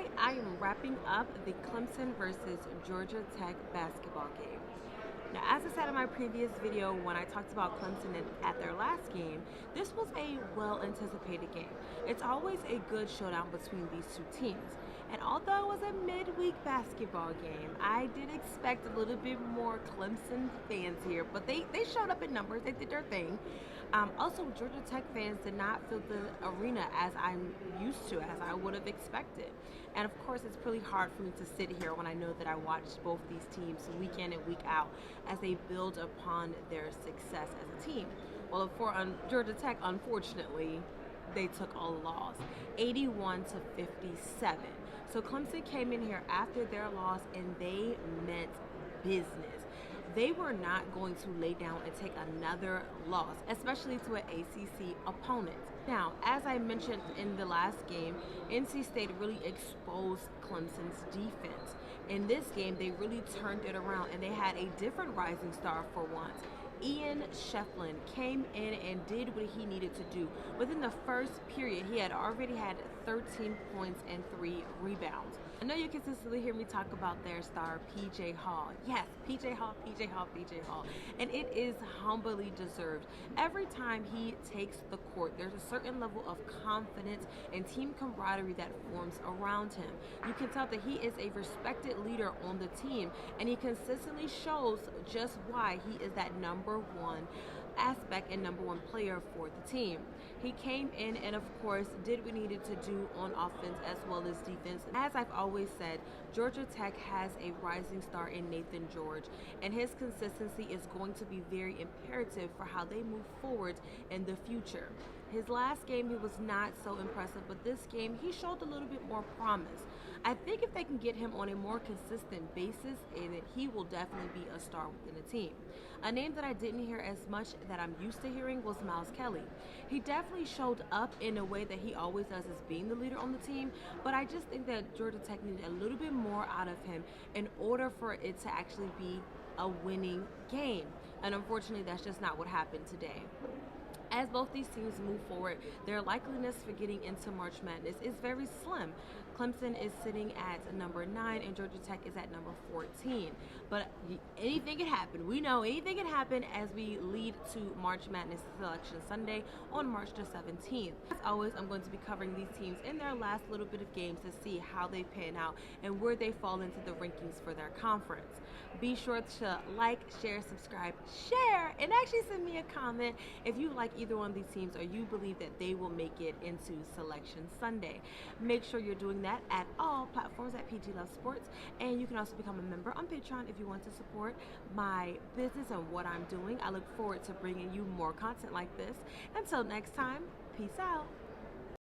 Tonight, I am wrapping up the Clemson versus Georgia Tech basketball game. Now, as I said in my previous video when I talked about Clemson at their last game, this was a well-anticipated game. It's always a good showdown between these two teams. And although it was a midweek basketball game, I did expect a little bit more Clemson fans here, but they showed up in numbers. They did their thing. Also, Georgia Tech fans did not fill the arena as I'm used to, as I would have expected. And of course, it's pretty hard for me to sit here when I know that I watched both these teams week in and week out as they build upon their success as a team. Well, for Georgia Tech, unfortunately, they took a loss, 81 to 57. So Clemson came in here after their loss and they meant business. They were not going to lay down and take another loss, especially to an ACC opponent. Now, as I mentioned in the last game, NC State really exposed Clemson's defense. In this game, they really turned it around and they had a different rising star for once. Ian Shefflin came in and did what he needed to do. Within the first period, he had already had 13 points and 3 rebounds. I know you consistently hear me talk about their star, PJ Hall. Yes, PJ Hall, PJ Hall, PJ Hall. And it is humbly deserved. Every time he takes the court, there's a certain level of confidence and team camaraderie that forms around him. You can tell that he is a respected leader on the team, and he consistently shows just why he is that number one aspect and number one player for the team. He came in and of course did what he needed to do on offense as well as defense. As I've always said, Georgia Tech has a rising star in Nathan George, and his consistency is going to be very imperative for how they move forward in the future. His last game he was not so impressive, but this game he showed a little bit more promise. I think if they can get him on a more consistent basis, and he will definitely be a star within the team. A name that I didn't hear as much that I'm used to hearing was Miles Kelly. He definitely showed up in a way that he always does as being the leader on the team, but I just think that Georgia Tech needed a little bit more out of him in order for it to actually be a winning game. And unfortunately, that's just not what happened today. As both these teams move forward, their likeliness for getting into March Madness is very slim. Clemson is sitting at number 9 and Georgia Tech is at number 14. But anything can happen. We know anything can happen as we lead to March Madness Selection Sunday on March the 17th. As always, I'm going to be covering these teams in their last little bit of games to see how they pan out and where they fall into the rankings for their conference. Be sure to like, share, subscribe, share, and actually send me a comment if you like either one of these teams or you believe that they will make it into Selection Sunday. Make sure you're doing that at all platforms at PG Love Sports, and you can also become a member on Patreon if you want to support my business and what I'm doing. I look forward to bringing you more content like this. Until next time, peace out.